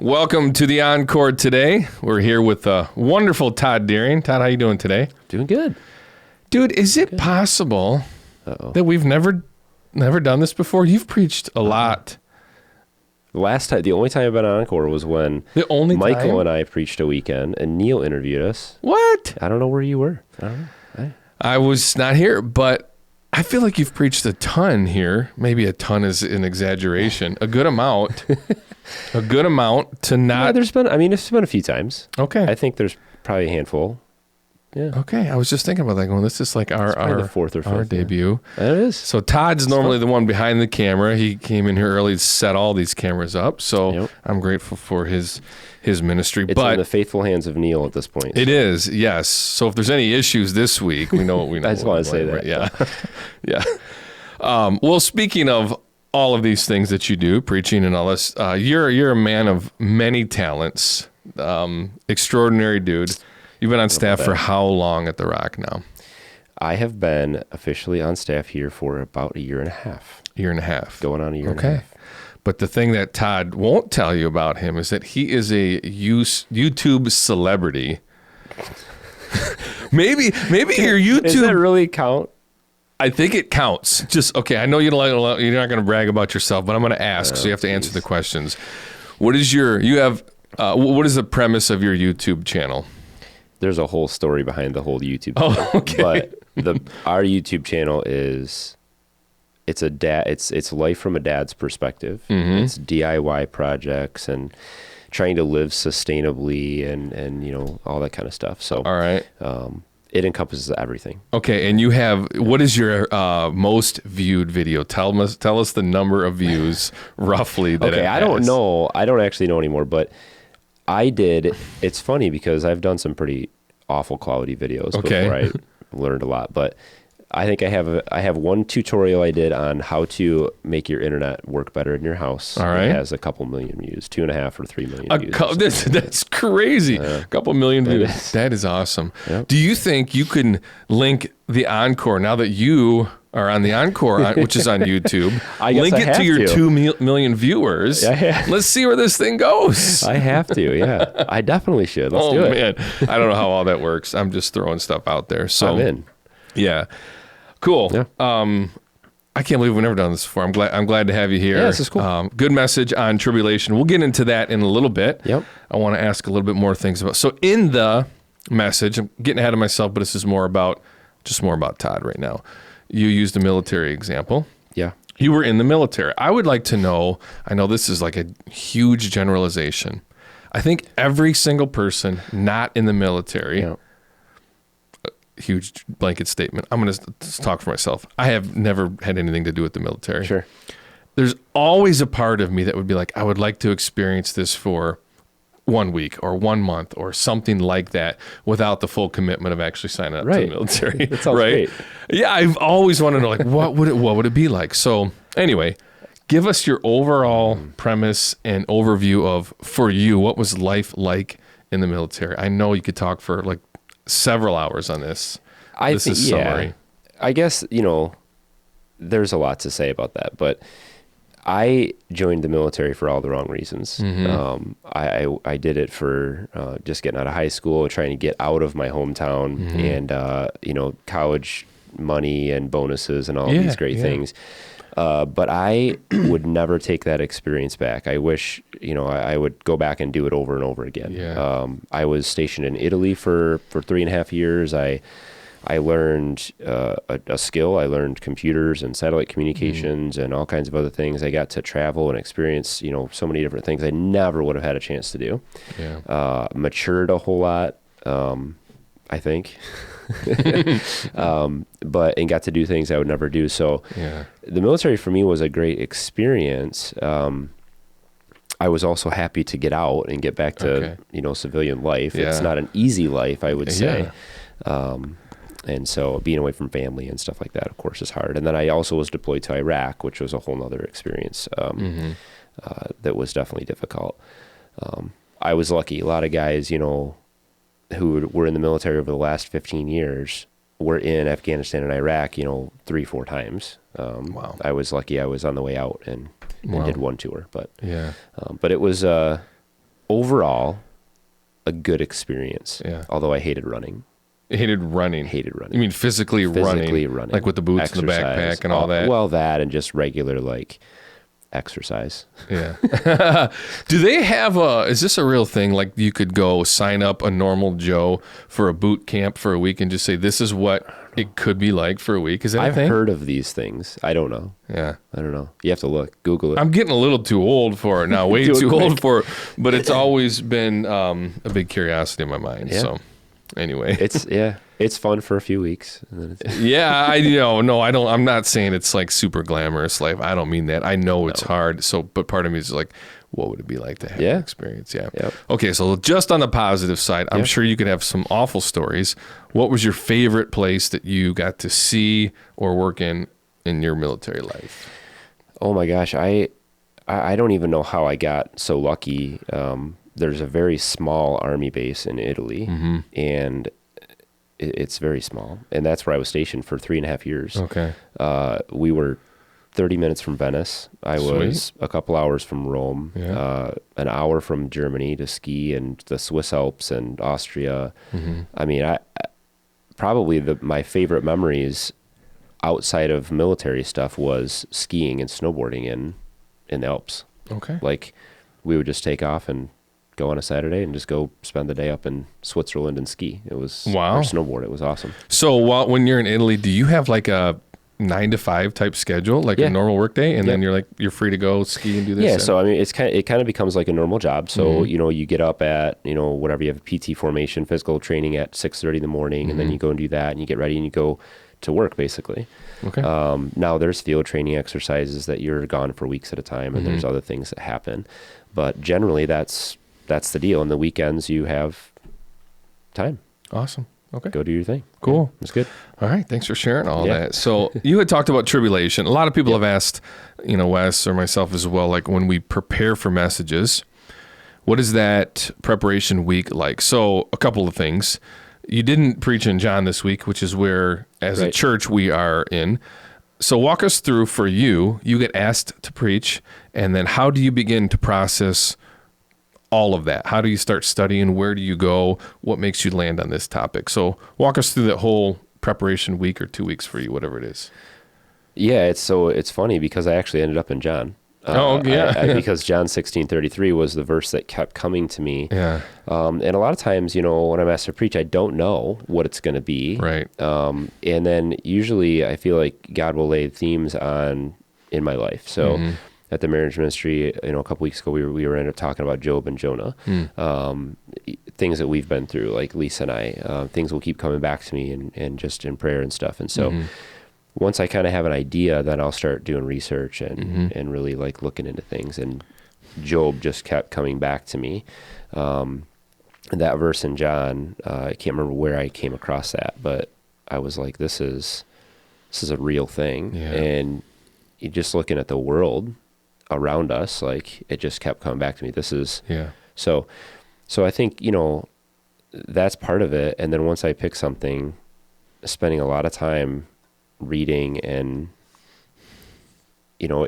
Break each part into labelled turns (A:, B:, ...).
A: Welcome to the Encore today. We're here with wonderful Todd Deering. Todd, how you doing today?
B: Doing good.
A: Dude, is it possible that we've never done this before? You've preached a lot.
B: The only time I've been on Encore was when Michael and I preached a weekend and Neil interviewed us.
A: What?
B: I don't know where you were. I don't know.
A: I was not here, but I feel like you've preached a ton here. Maybe a ton is an exaggeration. A good amount. A good amount to not...
B: Yeah, there's been a few times.
A: Okay.
B: I think there's probably a handful. Yeah.
A: Okay. I was just thinking about that going, this is like our
B: fourth or fifth,
A: our debut.
B: Yeah. It is.
A: So Todd's normally the one behind the camera. He came in here early to set all these cameras up. So I'm grateful for his ministry.
B: It's in the faithful hands of Neil at this point.
A: It is, yes. So if there's any issues this week, we know what we know.
B: I just want to say that.
A: Right? Yeah. Yeah. Well, speaking of all of these things that you do, preaching and all this, you're a man of many talents. Extraordinary dude. You've been on staff for how long at the Rock now?
B: I have been officially on staff here for about a year and a half.
A: Year and a half.
B: Going on a year and a half.
A: But the thing that Todd won't tell you about him is that he is a YouTube celebrity. maybe your YouTube...
B: Does that really count?
A: I think it counts. Just, okay, I know you're not going to brag about yourself, but I'm going to ask, so you have to answer the questions. What is what is the premise of your YouTube channel?
B: There's a whole story behind the whole YouTube channel.
A: Oh, okay.
B: But our YouTube channel is... It's life from a dad's perspective. Mm-hmm. It's DIY projects and trying to live sustainably and all that kind of stuff. So
A: all right.
B: It encompasses everything.
A: Okay, and what is your most viewed video? Tell us the number of views roughly that it has.
B: I don't know. I don't actually know anymore, but I did. It's funny because I've done some pretty awful quality videos before I learned a lot, but I think I have one tutorial I did on how to make your internet work better in your house.
A: All right.
B: It has a couple million views, 2.5 or 3 million views.
A: That's crazy. A couple million views. That is awesome. Yep. Do you think you can link the Encore, now that you are on the Encore, which is on YouTube, link it to your 2 million viewers? Let's see where this thing goes.
B: I have to, yeah. I definitely should. Let's do it.
A: Man. I don't know how all that works. I'm just throwing stuff out there. So
B: I'm in.
A: Yeah. Cool.
B: Yeah.
A: I can't believe we've never done this before. I'm glad to have you here.
B: Yeah, this is cool.
A: Good message on tribulation. We'll get into that in a little bit.
B: Yep.
A: I want to ask a little bit more things about. So in the message, I'm getting ahead of myself, but this is more about Todd right now. You used a military example.
B: Yeah.
A: You were in the military. I would like to know, I know this is like a huge generalization. I think every single person not in the military, huge blanket statement. I'm going to talk for myself. I have never had anything to do with the military.
B: Sure.
A: There's always a part of me that would be like, I would like to experience this for 1 week or 1 month or something like that without the full commitment of actually signing up to the military.
B: That sounds great.
A: Yeah, I've always wanted to know, like, what would it be like? So anyway, give us your overall premise and overview of, for you, what was life like in the military? I know you could talk for like several hours on this. This is summary.
B: I guess, there's a lot to say about that, but I joined the military for all the wrong reasons. Mm-hmm. I did it for just getting out of high school, trying to get out of my hometown and, college money and bonuses and all these great things. But I would never take that experience back. I wish, I would go back and do it over and over again.
A: Yeah.
B: I was stationed in Italy for 3.5 years. I learned a skill. I learned computers and satellite communications and all kinds of other things. I got to travel and experience, so many different things I never would have had a chance to do. Yeah. Matured a whole lot, I think. And got to do things I would never do. So the military for me was a great experience. I was also happy to get out and get back to, civilian life. Yeah. It's not an easy life, I would say. And so being away from family and stuff like that, of course, is hard. And then I also was deployed to Iraq, which was a whole nother experience that was definitely difficult. I was lucky. A lot of guys, who were in the military over the last 15 years were in Afghanistan and Iraq, 3-4 times.
A: Wow.
B: I was lucky I was on the way out and did one tour. But but it was overall, a good experience.
A: Yeah.
B: Although I hated running.
A: Hated running.
B: You
A: mean physically running? Like with the boots
B: exercise,
A: and the backpack and all that?
B: Well, that and just regular like exercise.
A: Yeah. Do they have is this a real thing? Like you could go sign up a normal Joe for a boot camp for a week and just say, this is what it could be like for a week. Is that a thing?
B: I've heard of these things. I don't know.
A: Yeah.
B: I don't know. You have to look, Google it.
A: I'm getting a little too old for it now, way too old for it, but it's always been a big curiosity in my mind. Yeah. So anyway,
B: it's fun for a few weeks. And then
A: I'm not saying it's like super glamorous life. I don't mean that. I know it's hard. So, but part of me is like, what would it be like to have an experience? Yeah. Yep. Okay. So just on the positive side, I'm sure you could have some awful stories. What was your favorite place that you got to see or work in your military life?
B: Oh my gosh. I don't even know how I got so lucky. There's a very small Army base in Italy, and it's very small. And that's where I was stationed for 3.5 years.
A: Okay.
B: We were 30 minutes from Venice. I was a couple hours from Rome, an hour from Germany to ski and the Swiss Alps and Austria. I mean, probably my favorite memories outside of military stuff was skiing and snowboarding in the Alps.
A: Okay.
B: Like we would just take off and go on a Saturday and just go spend the day up in Switzerland and ski. It was or snowboard. It was awesome.
A: So when you're in Italy, do you have like a 9 to 5 type schedule, like a normal work day, and then you're free to go ski and do this?
B: Yeah. So I mean, it kind of becomes like a normal job. So you get up at whatever, you have a PT formation, physical training at 6:30 in the morning, and then you go and do that, and you get ready and you go to work basically.
A: Okay.
B: Now there's field training exercises that you're gone for weeks at a time, and there's other things that happen, but generally that's the deal. And the weekends you have time.
A: Awesome. Okay.
B: Go do your thing.
A: Cool.
B: It's good.
A: All right. Thanks for sharing all that. So you had talked about tribulation. A lot of people have asked, Wes or myself as well, like when we prepare for messages, what is that preparation week like? So a couple of things. You didn't preach in John this week, which is where, as a church, we are in. So walk us through, for you get asked to preach, and then how do you begin to process all of that? How do you start studying? Where do you go? What makes you land on this topic? So walk us through that whole preparation week or 2 weeks for you, whatever it is.
B: Yeah, it's funny because I actually ended up in John. Because John 16:33 was the verse that kept coming to me.
A: Yeah.
B: And a lot of times, when I'm asked to preach, I don't know what it's going to be.
A: Right.
B: And then usually I feel like God will lay themes in my life. So at the marriage ministry, a couple weeks ago, we were ended up talking about Job and Jonah, things that we've been through, like Lisa and I, things will keep coming back to me and just in prayer and stuff. And so once I kind of have an idea, then I'll start doing research and really like looking into things. And Job just kept coming back to me. That verse in John, I can't remember where I came across that, but I was like, this is a real thing. Yeah. And you just looking at the world around us, like it just kept coming back to me. So I think, that's part of it. And then once I pick something, spending a lot of time reading and,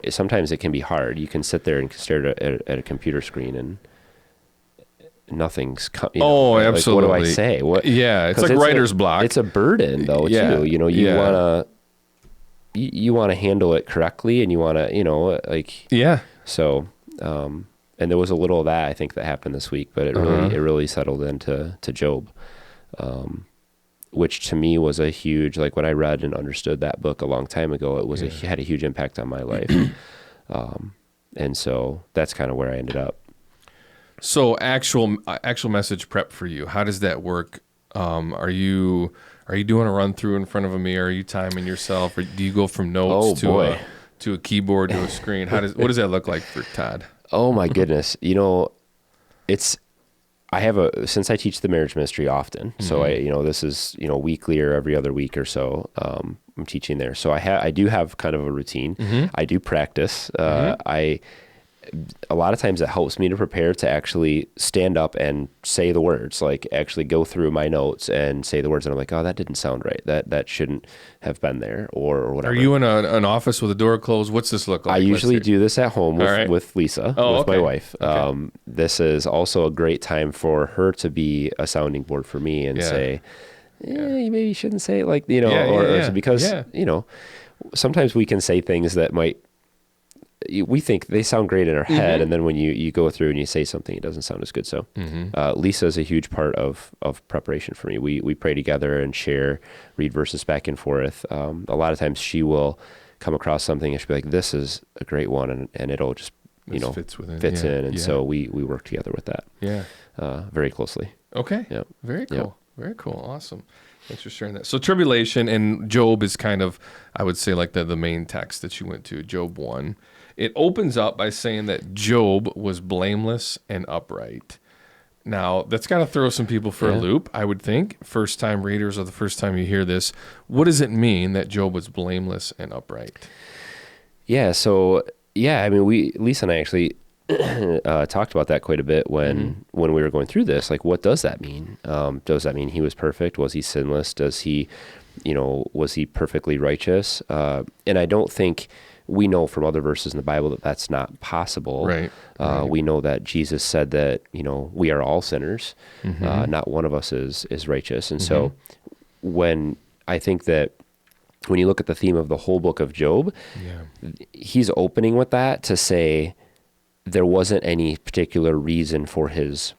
B: sometimes it can be hard. You can sit there and stare at a computer screen and nothing's
A: absolutely.
B: Like, what do I say?
A: It's like writer's block.
B: It's a burden though, too. You want to handle it correctly, and you want to, So, and there was a little of that I think that happened this week, but it really settled into Job, which to me was a huge, like when I read and understood that book a long time ago, it had a huge impact on my life, and so that's kind of where I ended up.
A: So actual message prep for you, how does that work? Are you doing a run through in front of a mirror? Are you timing yourself, or do you go from notes to a keyboard to a screen? What does that look like for Todd?
B: Oh my goodness. Since I teach the marriage ministry often, so this is, weekly or every other week or so, I'm teaching there. So I do have kind of a routine. I do practice. a lot of times it helps me to prepare to actually stand up and say the words, like actually go through my notes and say the words. And I'm like, oh, that didn't sound right. That shouldn't have been there or whatever.
A: Are you in an office with a door closed? What's this look like?
B: I usually do this at home with Lisa, with my wife.
A: Okay.
B: This is also a great time for her to be a sounding board for me and say, you maybe shouldn't say it like, or because, sometimes we can say things that we think they sound great in our head, and then when you go through and you say something, it doesn't sound as good. So Lisa is a huge part of preparation for me. We pray together and share, read verses back and forth. A lot of times she will come across something and she'll be like, this is a great one, and it'll just fits in. And so we work together with that very closely.
A: Okay. Yeah. Very cool. Yep. Very cool. Awesome. Thanks for sharing that. So Tribulation and Job is kind of, I would say, like the main text that you went to, Job 1. It opens up by saying that Job was blameless and upright. Now, that's got to throw some people for a loop, I would think. First-time readers or the first time you hear this, what does it mean that Job was blameless and upright?
B: Yeah, so, I mean, Lisa and I actually talked about that quite a bit when we were going through this. Like, what does that mean? Does that mean he was perfect? Was he sinless? Does he, was he perfectly righteous? And I don't think... We know from other verses in the Bible that that's not possible.
A: Right.
B: We know that Jesus said that, we are all sinners. Not one of us is righteous. And so when I think that when you look at the theme of the whole book of Job, he's opening with that to say there wasn't any particular reason for his,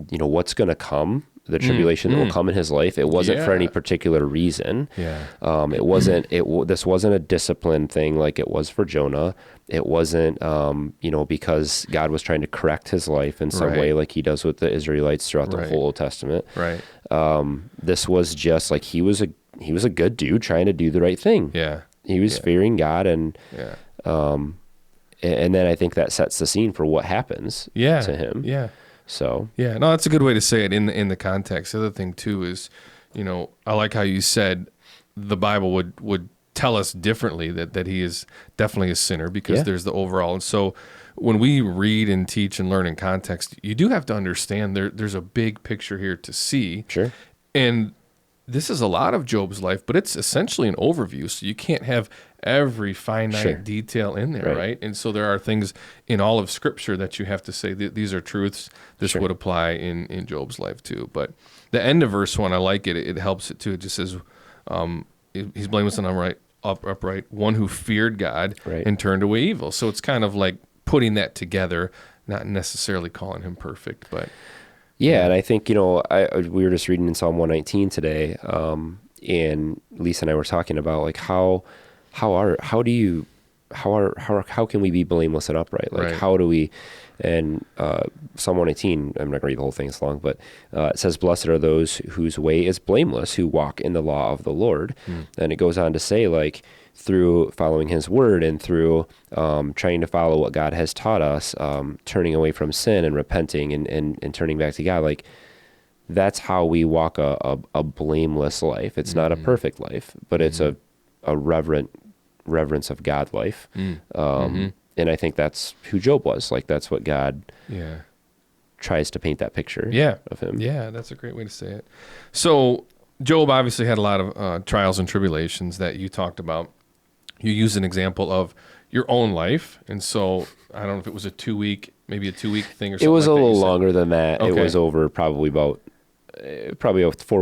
B: what's going to come. The tribulation that will come in his life. It wasn't for any particular reason. It wasn't. This wasn't a discipline thing like it was for Jonah. It wasn't, because God was trying to correct his life in some way, like He does with the Israelites throughout the whole Old Testament.
A: Right.
B: This was just like he was a good dude trying to do the right thing.
A: Yeah.
B: He was fearing God, and then I think that sets the scene for what happens to him.
A: Yeah.
B: So
A: no, that's a good way to say it in the context. The other thing too is, I like how you said the Bible would tell us differently that he is definitely a sinner because there's the overall. And so when we read and teach and learn in context, you do have to understand there's a big picture here to see.
B: Sure.
A: And this is a lot of Job's life, but it's essentially an overview. So you can't have every finite detail in there, right? And so there are things in all of Scripture that you have to say, these are truths. This would apply in Job's life too. But the end of verse 1, I like it. It helps it too. It just says, he's blameless and upright, one who feared God and turned away evil. So it's kind of like putting that together, not necessarily calling him perfect, but...
B: Yeah, and I think, we were just reading in Psalm 119 today, and Lisa and I were talking about like how can we be blameless and upright? Like how do we? And Psalm 119, I'm not going to read the whole thing, it's long, but it says, "Blessed are those whose way is blameless, who walk in the law of the Lord." And it goes on to say, like, through following His word and through trying to follow what God has taught us, turning away from sin and repenting and turning back to God, like that's how we walk a blameless life. It's not a perfect life, but it's a reverence of God life. And I think that's who Job was. Like that's what God tries to paint that picture of him.
A: Yeah, that's a great way to say it. So Job obviously had a lot of trials and tribulations that you talked about. You used an example of your own life. And so I don't know if it was maybe a 2 week thing or something.
B: It was
A: like
B: a
A: that,
B: little longer than that.
A: Okay.
B: It was over probably 4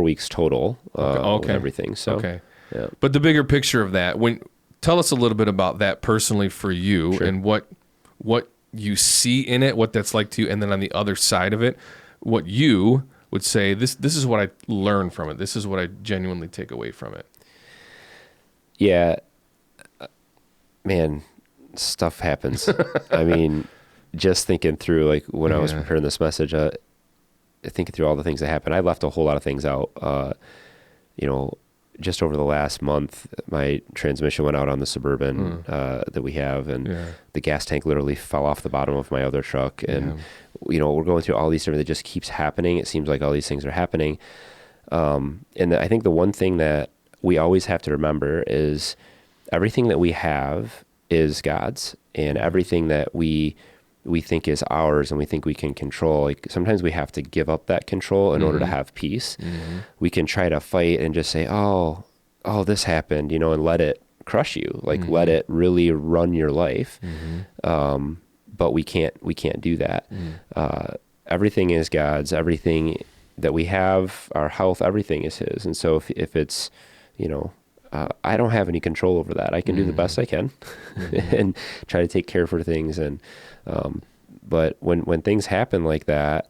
B: weeks total of everything. So, yeah.
A: But the bigger picture of that, tell us a little bit about that personally for you and what you see in it, what that's like to you. And then on the other side of it, what you would say, this is what I learned from it. This is what I genuinely take away from it.
B: Yeah. Man, stuff happens. I mean, just thinking through, like when I was preparing this message, thinking through all the things that happened, I left a whole lot of things out. Just over the last month, my transmission went out on the Suburban that we have, and the gas tank literally fell off the bottom of my other truck. And, we're going through all these different, it just keeps happening. It seems like all these things are happening. And I think the one thing that we always have to remember is everything that we have is God's, and everything that we we think is ours and we think we can control. Like sometimes we have to give up that control in order to have peace. We can try to fight and just say, oh, this happened, and let it crush you. Like let it really run your life. But we can't do that. Everything is God's. Everything that we have, our health, everything is His. And so if it's, I don't have any control over that. I can do the best I can and try to take care for things. And, but when things happen like that,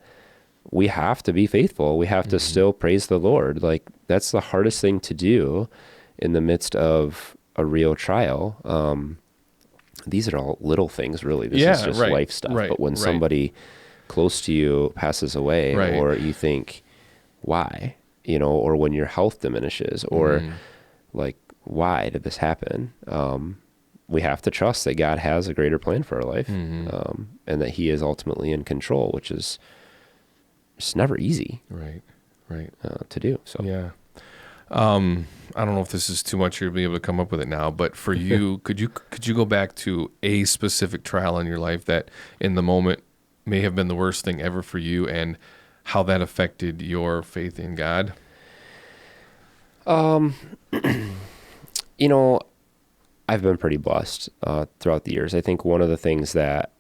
B: we have to be faithful. We have to still praise the Lord. Like that's the hardest thing to do in the midst of a real trial. These are all little things, really. This is just life stuff. But when somebody close to you passes away, or you think, why? Or when your health diminishes, or like, why did this happen? We have to trust that God has a greater plan for our life, and that He is ultimately in control, which is just never easy, to do. So
A: yeah. I don't know if this is too much. You'll be able to come up with it now, but for you, could you go back to a specific trial in your life that, in the moment, may have been the worst thing ever for you, and how that affected your faith in God?
B: I've been pretty blessed throughout the years. I think one of the things that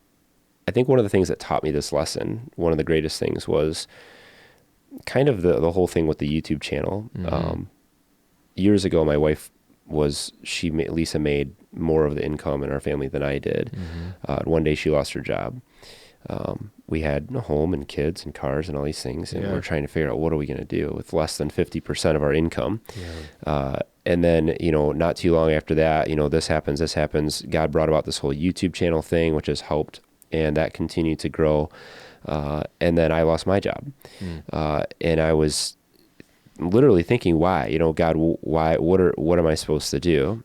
B: taught me this lesson, one of the greatest things, was kind of the whole thing with the YouTube channel. Years ago, my wife Lisa made more of the income in our family than I did. One day she lost her job. We had a home and kids and cars and all these things, and we're trying to figure out what are we going to do with less than 50% of our income. And then, not too long after that, this happens. God brought about this whole YouTube channel thing, which has helped, and that continued to grow. And then I lost my job. And I was literally thinking, why? God, why? What am I supposed to do?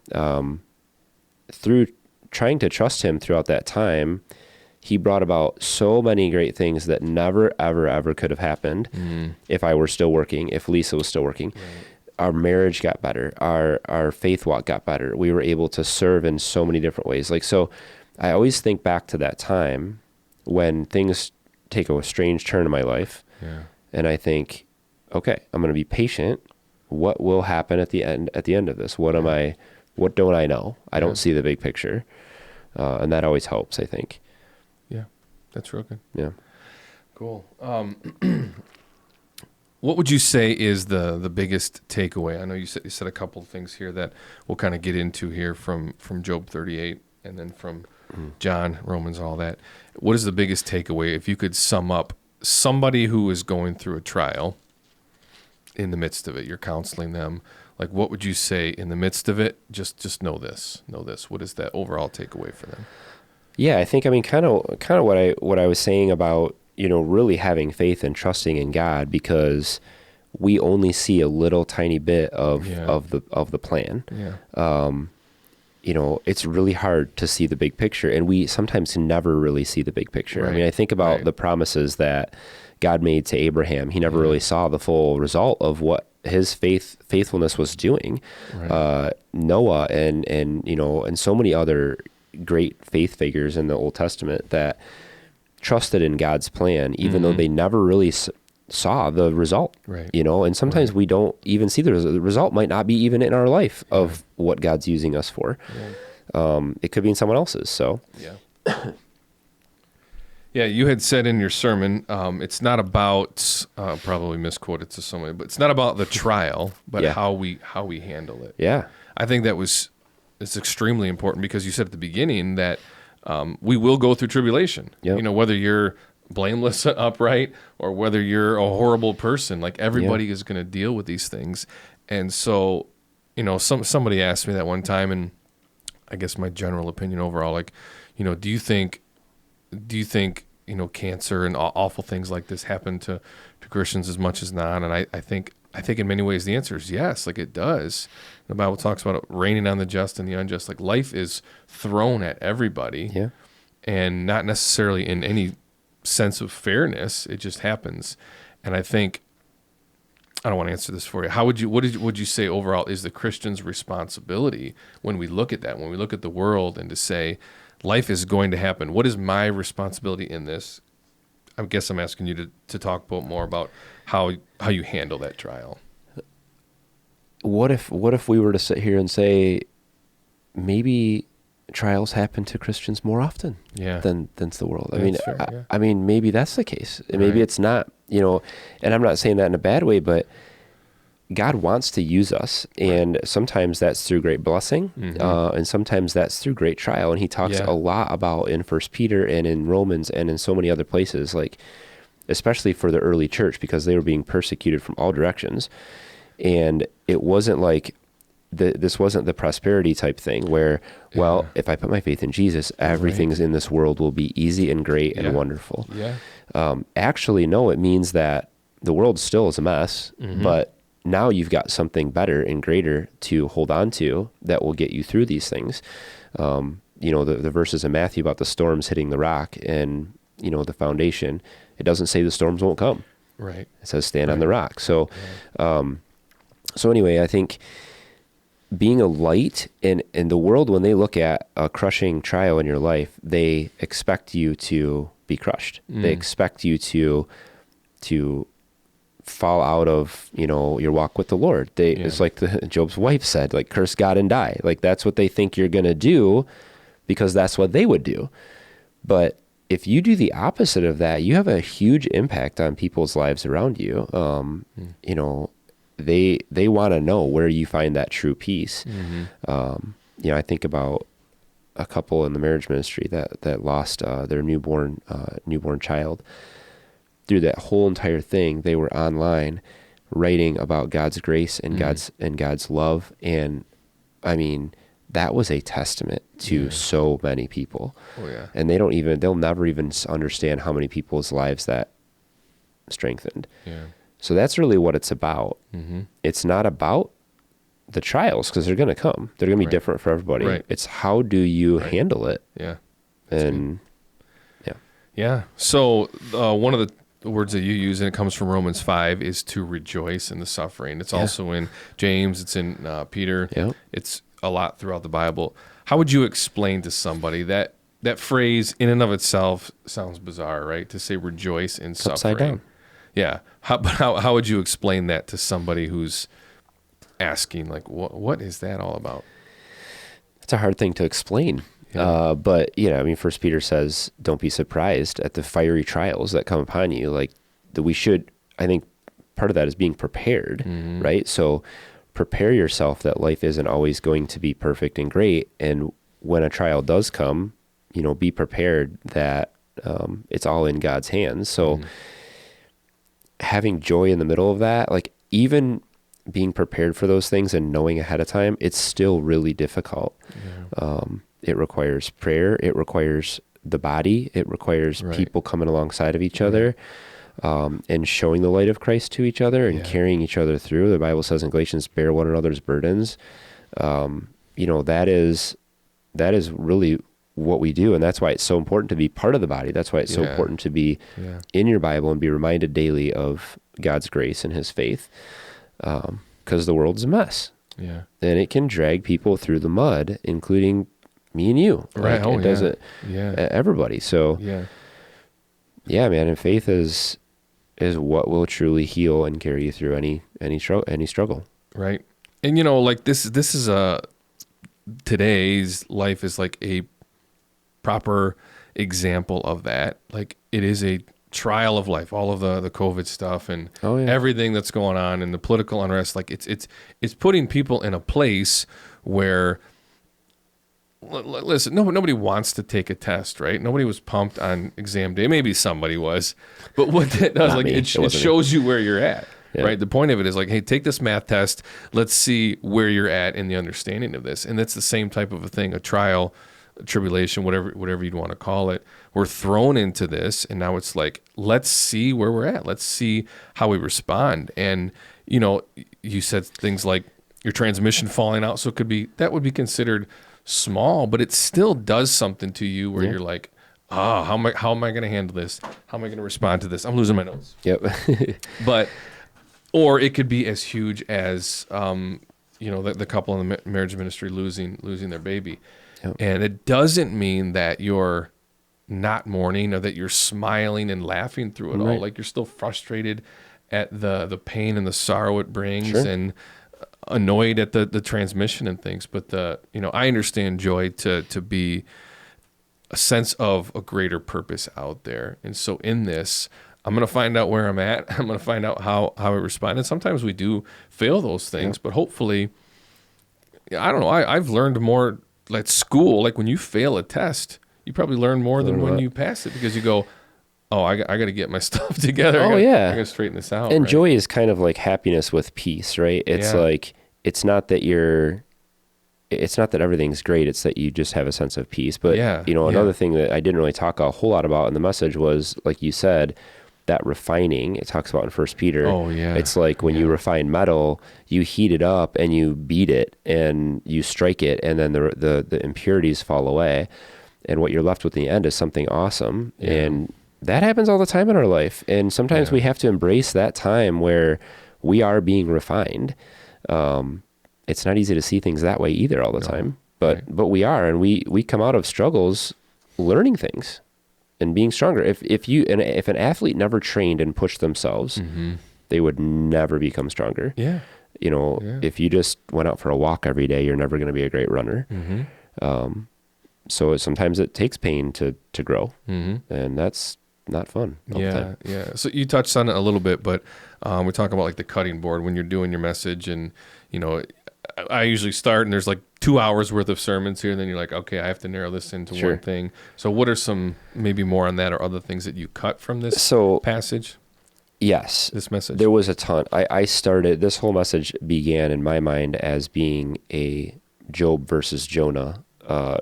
B: Through trying to trust Him throughout that time, He brought about so many great things that never, ever, ever could have happened if I were still working, if Lisa was still working. Our marriage got better. Our faith walk got better. We were able to serve in so many different ways. So I always think back to that time when things take a strange turn in my life. And I think, okay, I'm going to be patient. What will happen at the end of this? What don't I know? I don't see the big picture. And that always helps, I think.
A: Yeah, that's real good.
B: Yeah.
A: Cool. What would you say is the biggest takeaway? I know you said a couple of things here that we'll kind of get into here from Job 38 and then from John, Romans, all that. What is the biggest takeaway if you could sum up somebody who is going through a trial in the midst of it? You're counseling them. Like, what would you say in the midst of it? Just know this. What is that overall takeaway for them?
B: Yeah, I think, kind of what I was saying about, really having faith and trusting in God, because we only see a little tiny bit of the plan. It's really hard to see the big picture, and we sometimes never really see the big picture. I mean, I think about the promises that God made to Abraham. He never really saw the full result of what his faithfulness was doing. Noah and so many other great faith figures in the Old Testament that trusted in God's plan, even though they never really saw the result, and sometimes we don't even see the result might not be even in our life of what God's using us for. It could be in someone else's. So
A: you had said in your sermon, it's not about, probably misquoted to somebody, but it's not about the trial, but how we handle it. I think it's extremely important, because you said at the beginning that we will go through tribulation. Whether you're blameless and upright or whether you're a horrible person, like everybody is going to deal with these things. And so, somebody asked me that one time, and I guess my general opinion overall, like, do you think cancer and awful things like this happen to Christians as much as not? And I think in many ways the answer is yes. Like, it does. The Bible talks about it raining on the just and the unjust. Like, life is thrown at everybody, and not necessarily in any sense of fairness. It just happens. And I think, I don't want to answer this for you. Would you say overall is the Christian's responsibility when we look at that, when we look at the world, and to say, life is going to happen. What is my responsibility in this? I guess I'm asking you to talk about more about how you handle that trial.
B: What if we were to sit here and say, maybe trials happen to Christians more often than the world? I mean, maybe that's the case. Maybe it's not, and I'm not saying that in a bad way, but God wants to use us, and sometimes that's through great blessing, and sometimes that's through great trial. And he talks a lot about in 1 Peter and in Romans and in so many other places, like especially for the early church, because they were being persecuted from all directions. And it wasn't like this wasn't the prosperity type thing where, well, if I put my faith in Jesus, everything's in this world will be easy and great and wonderful. Actually, no, it means that the world still is a mess, but now you've got something better and greater to hold on to that will get you through these things. The verses in Matthew about the storms hitting the rock and, the foundation, it doesn't say the storms won't come. Right. It says stand on the rock. So, so anyway, I think being a light in the world, when they look at a crushing trial in your life, they expect you to be crushed. They expect you to fall out of, your walk with the Lord. It's like Job's wife said, like, curse God and die. Like, that's what they think you're going to do because that's what they would do. But if you do the opposite of that, you have a huge impact on people's lives around you. They want to know where you find that true peace. I think about a couple in the marriage ministry that lost their newborn child. Through that whole entire thing, they were online writing about God's grace and God's love. And I mean, that was a testament to so many people. Oh, yeah. And they'll never even understand how many people's lives that strengthened. Yeah. So that's really what it's about. It's not about the trials, because they're going to come. They're going to be different for everybody. Right. It's how do you handle it? Yeah. And yeah. So one of the words that you use, and it comes from Romans 5, is to rejoice in the suffering. It's also in James. It's in Peter. Yep. It's a lot throughout the Bible. How would you explain to somebody that phrase in and of itself sounds bizarre, right? To say rejoice in suffering. Upside down. Yeah. How would you explain that to somebody who's asking, like, what is that all about? It's a hard thing to explain. Yeah. But 1 Peter says, don't be surprised at the fiery trials that come upon you. Like, I think part of that is being prepared, right? So prepare yourself that life isn't always going to be perfect and great. And when a trial does come, be prepared that it's all in God's hands. So having joy in the middle of that, like, even being prepared for those things and knowing ahead of time, it's still really difficult. Yeah. It requires prayer. It requires the body. It requires people coming alongside of each other, and showing the light of Christ to each other and carrying each other through. The Bible says in Galatians, bear one another's burdens. That is really what we do. And that's why it's so important to be part of the body. That's why it's so important to be in your Bible and be reminded daily of God's grace and his faith. Because the world's a mess. Yeah. And it can drag people through the mud, including me and you. Right. It does it. Everybody. So man, and faith is what will truly heal and carry you through any struggle. Right. And like this is today's life is like a proper example of that. Like, it is a trial of life, all of the COVID stuff and everything that's going on and the political unrest. Like, it's putting people in a place where, listen, nobody wants to take a test, right? Nobody was pumped on exam day. Maybe somebody was, but what that does, like, it shows you where you're at, right? The point of it is like, hey, take this math test. Let's see where you're at in the understanding of this. And that's the same type of a thing, a trial, a tribulation, whatever you'd want to call it. We're thrown into this, and now it's like, let's see where we're at. Let's see how we respond. And, you said things like your transmission falling out, so that would be considered small, but it still does something to you where you're like, how am I going to handle this? How am I going to respond to this? I'm losing my notes. Yep. Or it could be as huge as, the couple in the marriage ministry losing their baby. Yep.
A: And it doesn't mean that you're not mourning or that you're smiling and laughing through it all. Like you're still frustrated at the pain and the sorrow it brings, and annoyed at the transmission and things. But I understand joy to be a sense of a greater purpose out there. And so in this, I'm going to find out where I'm at. I'm going to find out how I respond. And sometimes we do fail those things, but hopefully, I don't know. I've learned more at school. Like when you fail a test, you probably learn more than when you pass it, because you go, oh, I got to get my stuff together. I got to straighten this out.
B: And joy is kind of like happiness with peace, right? It's like, it's not that everything's great. It's that you just have a sense of peace. But, another thing that I didn't really talk a whole lot about in the message was, like you said, that refining. It talks about in 1 Peter.
A: Oh, yeah.
B: It's like when you refine metal, you heat it up and you beat it and you strike it, and then the impurities fall away. And what you're left with in the end is something awesome. Yeah. And that happens all the time in our life. And sometimes we have to embrace that time where we are being refined. It's not easy to see things that way either all the time, but we are, and we come out of struggles learning things and being stronger. If an athlete never trained and pushed themselves, they would never become stronger.
A: Yeah.
B: If you just went out for a walk every day, you're never going to be a great runner. So sometimes it takes pain to grow, and that's not fun all the time.
A: Yeah. So you touched on it a little bit, but we're talking about like the cutting board when you're doing your message, and I usually start and there's like 2 hours worth of sermons here, and then you're like, okay, I have to narrow this into one thing. So what are some, maybe more on that, or other things that you cut from this passage?
B: Yes.
A: This message?
B: There was a ton. I started, this whole message began in my mind as being a Job versus Jonah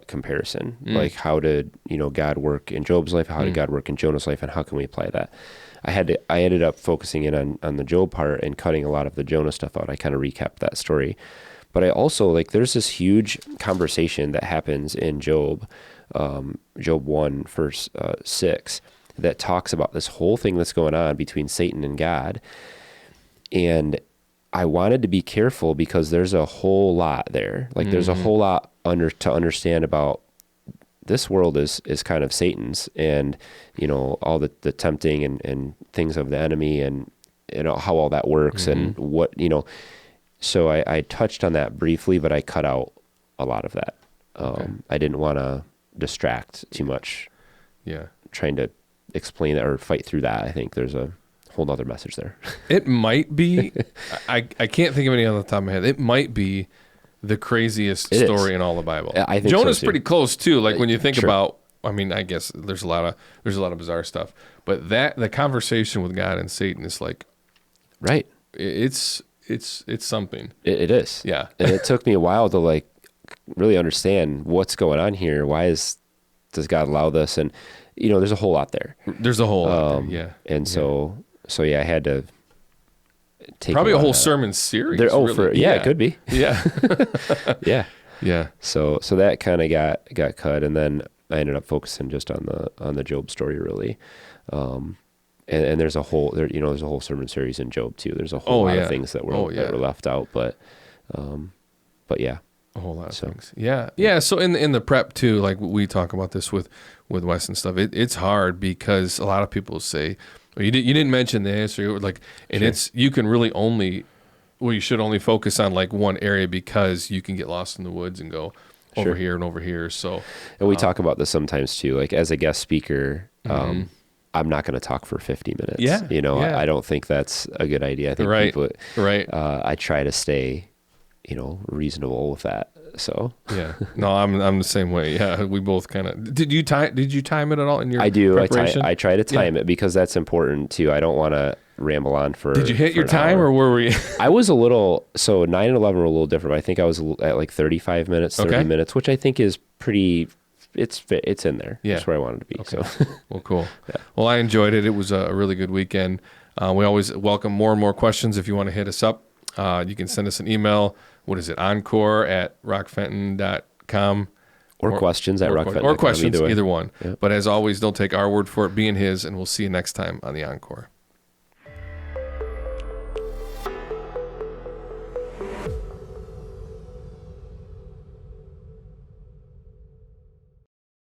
B: comparison. Like, how did, God work in Job's life? How did God work in Jonah's life? And how can we apply that? I ended up focusing in on the Job part and cutting a lot of the Jonah stuff out. I kind of recapped that story. But I also, there's this huge conversation that happens in Job, Job 1, verse 6, that talks about this whole thing that's going on between Satan and God. And I wanted to be careful because there's a whole lot there. There's a whole lot to understand about this world is kind of Satan's, and, all the tempting and things of the enemy, and, how all that works, and what, so I touched on that briefly, but I cut out a lot of that. I didn't want to distract too much.
A: Yeah.
B: Trying to explain that or fight through that. I think there's a whole nother message there.
A: It might be, I can't think of any off the top of my head. It might be the craziest story in all the Bible.
B: I think
A: Jonah's
B: so too.
A: pretty close too. Like when you think about, I mean, I guess there's a lot of bizarre stuff, but the conversation with God and Satan is like,
B: right.
A: It's something.
B: It is.
A: Yeah.
B: And it took me a while to really understand what's going on here. Why does God allow this? And, there's a whole lot there.
A: There's a whole lot there, yeah.
B: And so I had to take
A: probably a whole sermon series.
B: Really. It could be.
A: Yeah.
B: Yeah.
A: Yeah.
B: So that kind of got cut, and then I ended up focusing just on the Job story, really. And there's a whole there's a whole sermon series in Job too. There's a whole lot of things that were left out, but yeah.
A: A whole lot of things. Yeah. Yeah. So in the prep too, like we talk about this with Wes and stuff, it's hard because a lot of people say, well, you didn't mention this, or it's, you can really you should only focus on one area, because you can get lost in the woods and go over here and over here. So,
B: and we talk about this sometimes too, as a guest speaker, I'm not going to talk for 50 minutes.
A: Yeah.
B: I don't think that's a good idea. I think people, I try to stay, reasonable with that. So
A: yeah, no, I'm the same way. Yeah, we both kind of. Did you time it at all in your?
B: I do.
A: Preparation?
B: I try to time it because that's important too. I don't want to ramble on for.
A: Did you hit your time, or were we?
B: I was a little. So 9 and 11 were a little different. I think I was at 35 minutes, 30 minutes, which I think is pretty. It's in there. Yeah, that's where I wanted to be. Okay. So
A: well, cool. Yeah. Well, I enjoyed it. It was a really good weekend. We always welcome more and more questions. If you want to hit us up, you can send us an email. What is it? Encore@rockfenton.com.
B: Or questions at rockfenton.com.
A: Or questions, either one.
B: Yep.
A: But as always, don't take our word for it. Be in His, and we'll see you next time on the Encore.